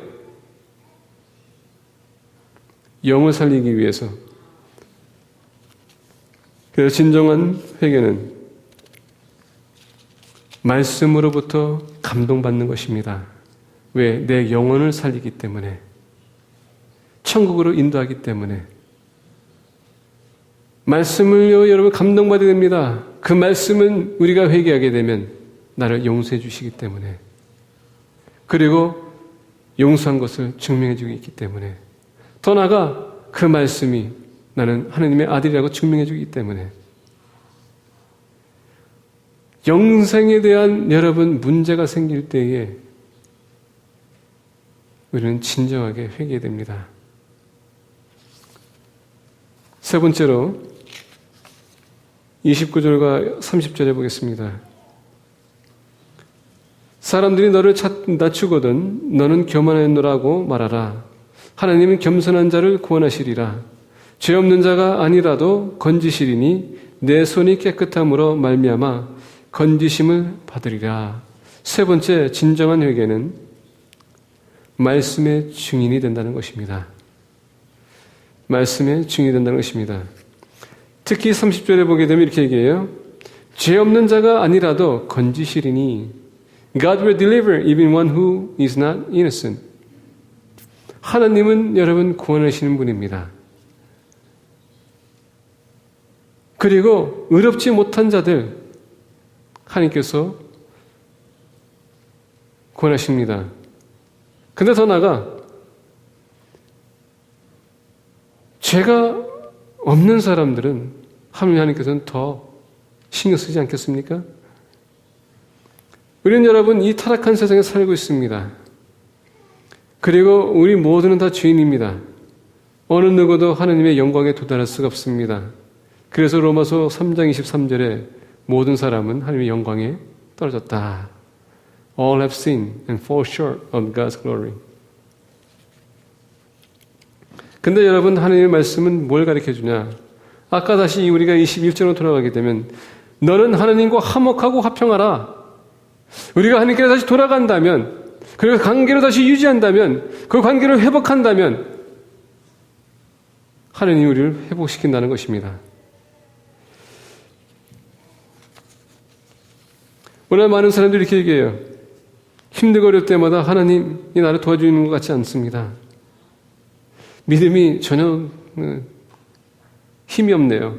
영을 살리기 위해서. 그래서 진정한 회개는 말씀으로부터 감동받는 것입니다. 왜? 내 영혼을 살리기 때문에. 천국으로 인도하기 때문에. 말씀을요, 여러분 감동받아야 됩니다. 그 말씀은 우리가 회개하게 되면 나를 용서해 주시기 때문에. 그리고 용서한 것을 증명해 주고 있기 때문에. 더 나아가 그 말씀이 나는 하나님의 아들이라고 증명해 주기 때문에. 영생에 대한 여러분 문제가 생길 때에 우리는 진정하게 회개해야 됩니다. 세 번째로 29절과 30절에 보겠습니다. 사람들이 너를 낮추거든 너는 교만하노라고 말하라. 하나님은 겸손한 자를 구원하시리라. 죄 없는 자가 아니라도 건지시리니 내 손이 깨끗함으로 말미암아 건지심을 받으리라. 세 번째 진정한 회개는 말씀의 증인이 된다는 것입니다. 말씀의 증인이 된다는 것입니다. 특히 30절에 보게 되면 이렇게 얘기해요. 죄 없는 자가 아니라도 건지시리니 God will deliver even one who is not innocent. 하나님은 여러분 구원하시는 분입니다. 그리고 의롭지 못한 자들 하나님께서 구원하십니다. 근데 더 나아가 죄가 없는 사람들은 하나님께서는 더 신경 쓰지 않겠습니까? 우리는 여러분 이 타락한 세상에 살고 있습니다. 그리고 우리 모두는 다 죄인입니다. 어느 누구도 하나님의 영광에 도달할 수가 없습니다. 그래서 로마서 3장 23절에 모든 사람은 하나님의 영광에 떨어졌다. All have sinned and fall short of God's glory. 근데 여러분 하나님의 말씀은 뭘 가르쳐주냐? 아까 다시 우리가 21절로 돌아가게 되면 너는 하나님과 화목하고 화평하라. 우리가 하나님께 다시 돌아간다면 그리고 관계를 다시 유지한다면 그 관계를 회복한다면 하나님이 우리를 회복시킨다는 것입니다. 오늘 많은 사람들이 이렇게 얘기해요. 힘들고 어려울 때마다 하나님이 나를 도와주는 것 같지 않습니다. 믿음이 전혀 힘이 없네요.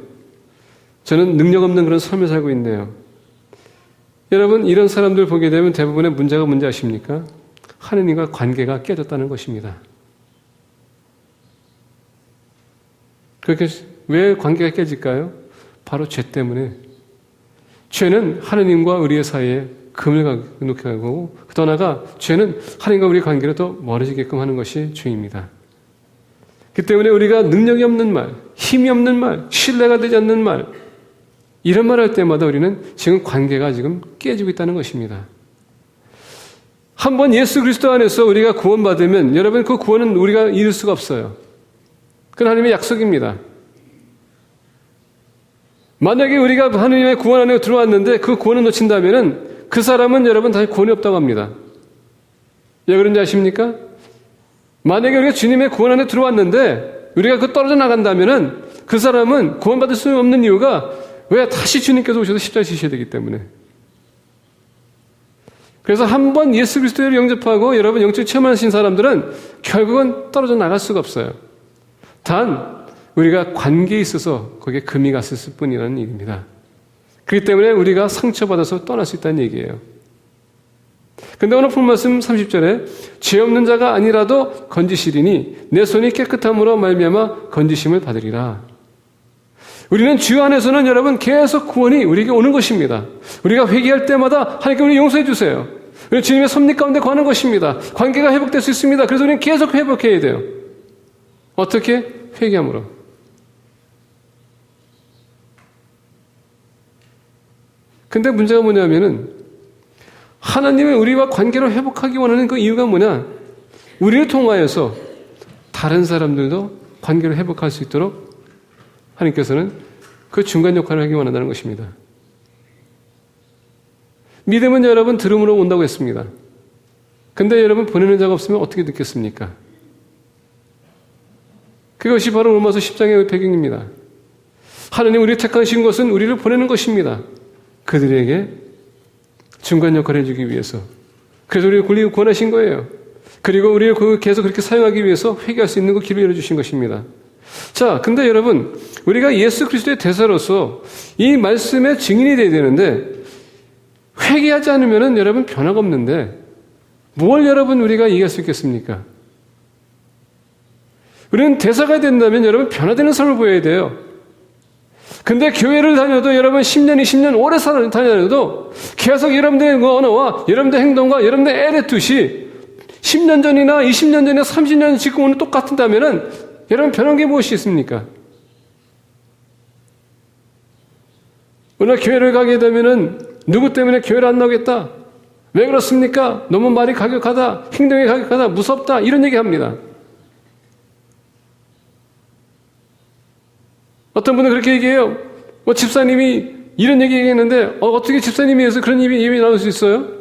저는 능력 없는 그런 삶을 살고 있네요. 여러분, 이런 사람들 보게 되면 대부분의 문제가 뭔지 아십니까? 하나님과 관계가 깨졌다는 것입니다. 그렇게 왜 관계가 깨질까요? 바로 죄 때문에. 죄는 하나님과 우리의 사이에 금을 놓게 하고, 더 나아가 죄는 하나님과 우리의 관계를 더 멀어지게끔 하는 것이 죄입니다. 그 때문에 우리가 능력이 없는 말, 힘이 없는 말, 신뢰가 되지 않는 말, 이런 말 할 때마다 우리는 지금 관계가 지금 깨지고 있다는 것입니다. 한번 예수 그리스도 안에서 우리가 구원받으면 여러분 그 구원은 우리가 잃을 수가 없어요. 그건 하나님의 약속입니다. 만약에 우리가 하나님의 구원 안에 들어왔는데 그 구원을 놓친다면은 그 사람은 여러분 다시 구원이 없다고 합니다. 왜 그런지 아십니까? 만약에 우리가 주님의 구원 안에 들어왔는데 우리가 그 떨어져 나간다면은 그 사람은 구원받을 수 없는 이유가 왜 다시 주님께서 오셔서 십자가에 지셔야 되기 때문에. 그래서 한번 예수 그리스도를 영접하고 여러분 영적 체험하신 사람들은 결국은 떨어져 나갈 수가 없어요. 단 우리가 관계에 있어서 거기에 금이 갔을 뿐이라는 얘기입니다. 그렇기 때문에 우리가 상처받아서 떠날 수 있다는 얘기예요. 근데 오늘 본 말씀 30절에 죄 없는 자가 아니라도 건지시리니 내 손이 깨끗함으로 말미암아 건지심을 받으리라. 우리는 주 안에서는 여러분 계속 구원이 우리에게 오는 것입니다. 우리가 회개할 때마다 하나님께 우리 용서해 주세요. 우리는 주님의 섭리 가운데 거하는 것입니다. 관계가 회복될 수 있습니다. 그래서 우리는 계속 회복해야 돼요. 어떻게? 회개함으로. 근데 문제가 뭐냐면은 하나님의 우리와 관계를 회복하기 원하는 그 이유가 뭐냐? 우리를 통하여서 다른 사람들도 관계를 회복할 수 있도록 하나님께서는 그 중간 역할을 하기 원한다는 것입니다. 믿음은 여러분 들음으로 온다고 했습니다. 근데 여러분 보내는 자가 없으면 어떻게 듣겠습니까? 그것이 바로 로마서 10장의 배경입니다. 하나님 우리를 택하신 것은 우리를 보내는 것입니다. 그들에게 중간 역할을 해주기 위해서. 그래서 우리를 구원하신 거예요. 그리고 우리를 계속 그렇게 사용하기 위해서 회개할 수 있는 그 길을 열어주신 것입니다. 자, 근데 여러분 우리가 예수 그리스도의 대사로서 이 말씀의 증인이 되어야 되는데 회개하지 않으면 여러분 변화가 없는데 뭘 여러분 우리가 얘기할 수 있겠습니까? 우리는 대사가 된다면 여러분 변화되는 삶을 보여야 돼요. 근데 교회를 다녀도 여러분 10년, 20년 오래 다녀도 계속 여러분들의 언어와 여러분들의 행동과 여러분들의 에레투시 10년 전이나 20년 전이나 30년 지금 오늘 똑같은다면은 여러분 변한 게 무엇이 있습니까? 오늘 교회를 가게 되면은 누구 때문에 교회를 안 나오겠다? 왜 그렇습니까? 너무 말이 가격하다, 행동이 가격하다, 무섭다 이런 얘기 합니다. 어떤 분은 그렇게 얘기해요. 집사님이 이런 얘기 얘기했는데 어떻게 집사님이 해서 그런 입이 나올 수 있어요?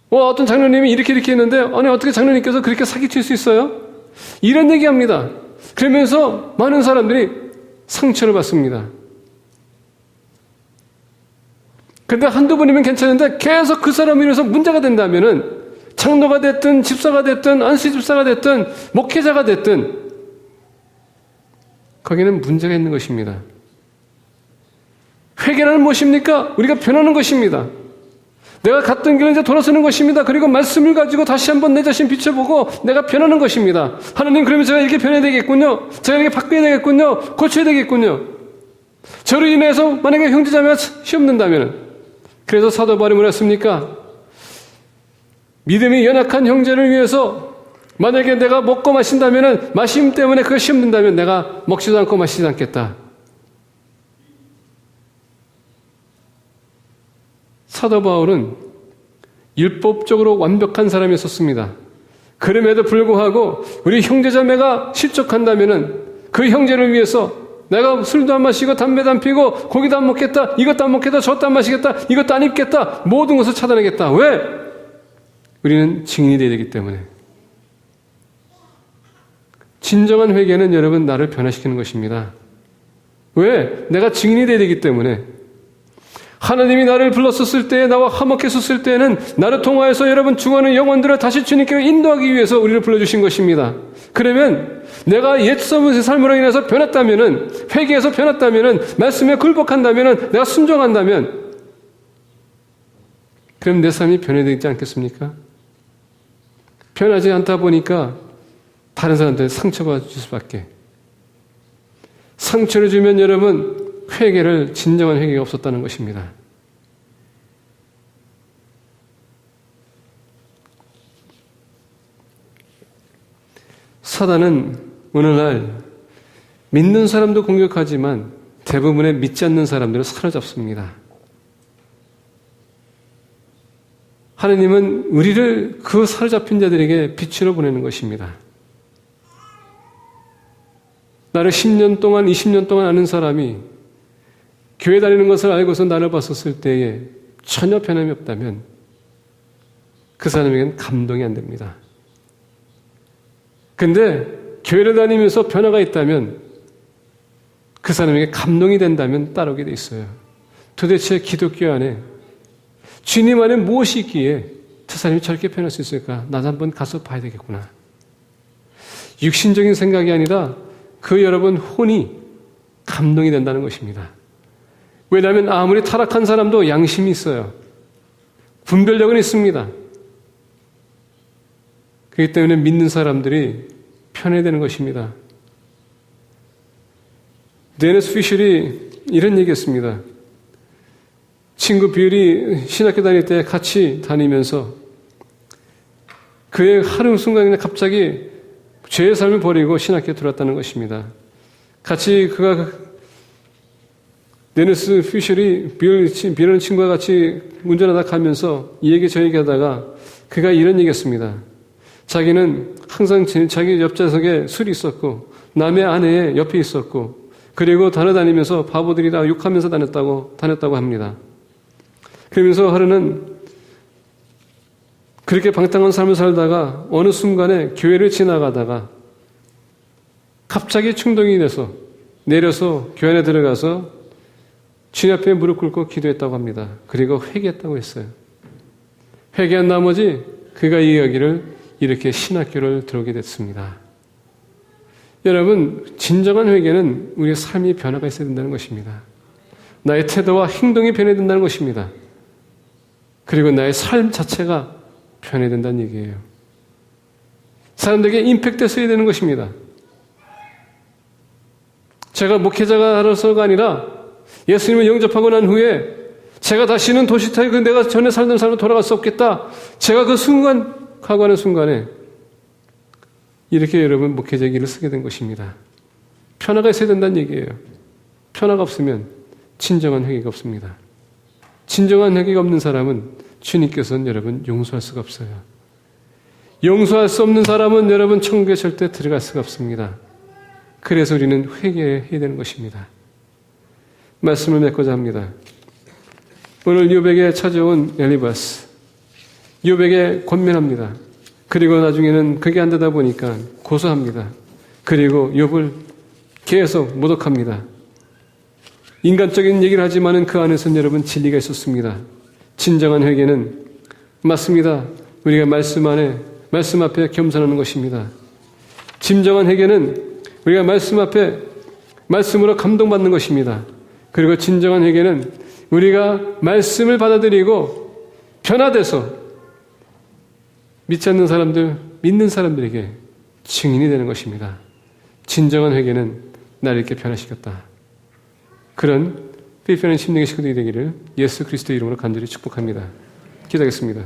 어떤 장로님이 이렇게 했는데 아니 어떻게 장로님께서 그렇게 사기칠 수 있어요? 이런 얘기합니다. 그러면서 많은 사람들이 상처를 받습니다. 근데 한두 번이면 괜찮은데 계속 그 사람을 위해서 문제가 된다면은 장로가 됐든 집사가 됐든 안수 집사가 됐든 목회자가 됐든 거기는 문제가 있는 것입니다. 회개라는 무엇입니까? 우리가 변하는 것입니다. 내가 갔던 길을 이제 돌아서는 것입니다. 그리고 말씀을 가지고 다시 한번 내 자신 비춰보고 내가 변하는 것입니다. 하나님 그러면 제가 이렇게 변해야 되겠군요. 제가 이렇게 바꿔야 되겠군요. 고쳐야 되겠군요. 저로 인해서 만약에 형제자매가 시험된다면 그래서 사도 바울이 뭐라 했습니까? 믿음이 연약한 형제를 위해서 만약에 내가 먹고 마신다면 마심 때문에 그가 시험된다면 내가 먹지도 않고 마시지 않겠다. 사도 바울은 율법적으로 완벽한 사람이었습니다. 그럼에도 불구하고 우리 형제자매가 실족한다면 그 형제를 위해서 내가 술도 안 마시고 담배도 안 피고 고기도 안 먹겠다. 이것도 안 먹겠다. 저것도 안 마시겠다. 이것도 안 입겠다. 모든 것을 차단하겠다. 왜? 우리는 증인이 되어야 되기 때문에. 진정한 회개는 여러분 나를 변화시키는 것입니다. 왜? 내가 증인이 되어야 되기 때문에. 하나님이 나를 불렀었을 때, 나와 화목했었을 때는 나를 통하여서 여러분 죽어가는 영혼들을 다시 주님께로 인도하기 위해서 우리를 불러주신 것입니다. 그러면 내가 옛 삶으로 인해서 변했다면은, 회개해서 변했다면은, 말씀에 굴복한다면은, 내가 순종한다면, 그럼 내 삶이 변해되지 않겠습니까? 변하지 않다 보니까 다른 사람들한테 상처받을 수밖에. 상처를 주면 여러분, 진정한 회개가 없었다는 것입니다. 사단은 오늘날 믿는 사람도 공격하지만 대부분의 믿지 않는 사람들을 사로잡습니다. 하나님은 우리를 그 사로잡힌 자들에게 빛으로 보내는 것입니다. 나를 10년 동안, 20년 동안 아는 사람이 교회 다니는 것을 알고서 나를 봤었을 때에 전혀 변함이 없다면 그 사람에게는 감동이 안 됩니다. 근데 교회를 다니면서 변화가 있다면 그 사람에게 감동이 된다면 따르게 돼 있어요. 도대체 기독교 안에 주님 안에 무엇이 있기에 저 사람이 저렇게 변할 수 있을까? 나도 한번 가서 봐야 되겠구나. 육신적인 생각이 아니라 그 여러분 혼이 감동이 된다는 것입니다. 왜냐하면 아무리 타락한 사람도 양심이 있어요. 분별력은 있습니다. 그렇기 때문에 믿는 사람들이 편해되는 것입니다. 데니스 피셜이 이런 얘기했습니다. 친구 빌이 신학교 다닐 때 같이 다니면서 그의 하루 순간에 갑자기 죄의 삶을 버리고 신학교에 들어왔다는 것입니다. 같이 데니스 피셜이 빌이라는 친구와 같이 운전하다 가면서 이 얘기 저 얘기 하다가 그가 이런 얘기 했습니다. 자기는 항상 자기 옆좌석에 술이 있었고 남의 아내 옆에 있었고 그리고 다니면서 바보들이라 욕하면서 다녔다고 합니다. 그러면서 하루는 그렇게 방탕한 삶을 살다가 어느 순간에 교회를 지나가다가 갑자기 충동이 돼서 내려서 교회 안에 들어가서 주님 앞에 무릎 꿇고 기도했다고 합니다. 그리고 회개했다고 했어요. 회개한 나머지 그가 이 이야기를 이렇게 신학교를 들어오게 됐습니다. 여러분, 진정한 회개는 우리의 삶이 변화가 있어야 된다는 것입니다. 나의 태도와 행동이 변해야 된다는 것입니다. 그리고 나의 삶 자체가 변해야 된다는 얘기예요. 사람들에게 임팩트했어야 되는 것입니다. 제가 목회자가로서가 아니라 예수님을 영접하고 난 후에 제가 다시는 도시타에 내가 전에 살던 삶으로 돌아갈 수 없겠다. 제가 그 순간, 각오하는 순간에 이렇게 여러분 목회자 길을 쓰게 된 것입니다. 변화가 있어야 된다는 얘기예요. 변화가 없으면 진정한 회개가 없습니다. 진정한 회개가 없는 사람은 주님께서는 여러분 용서할 수가 없어요. 용서할 수 없는 사람은 여러분 천국에 절대 들어갈 수가 없습니다. 그래서 우리는 회개해야 되는 것입니다. 말씀을 맺고자 합니다. 오늘 욥에게 찾아온 엘리바스, 욥에게 권면합니다. 그리고 나중에는 그게 안 되다 보니까 고소합니다. 그리고 욥을 계속 모독합니다. 인간적인 얘기를 하지만은 그 안에서는 여러분 진리가 있었습니다. 진정한 회개는 맞습니다. 우리가 말씀 앞에 겸손하는 것입니다. 진정한 회개는 우리가 말씀 앞에 말씀으로 감동받는 것입니다. 그리고 진정한 회개는 우리가 말씀을 받아들이고 변화돼서 믿지 않는 사람들, 믿는 사람들에게 증인이 되는 것입니다. 진정한 회개는 나를 이렇게 변화시켰다. 그런 삐편한 심령의 식구들이 되기를 예수 그리스도의 이름으로 간절히 축복합니다. 기도하겠습니다.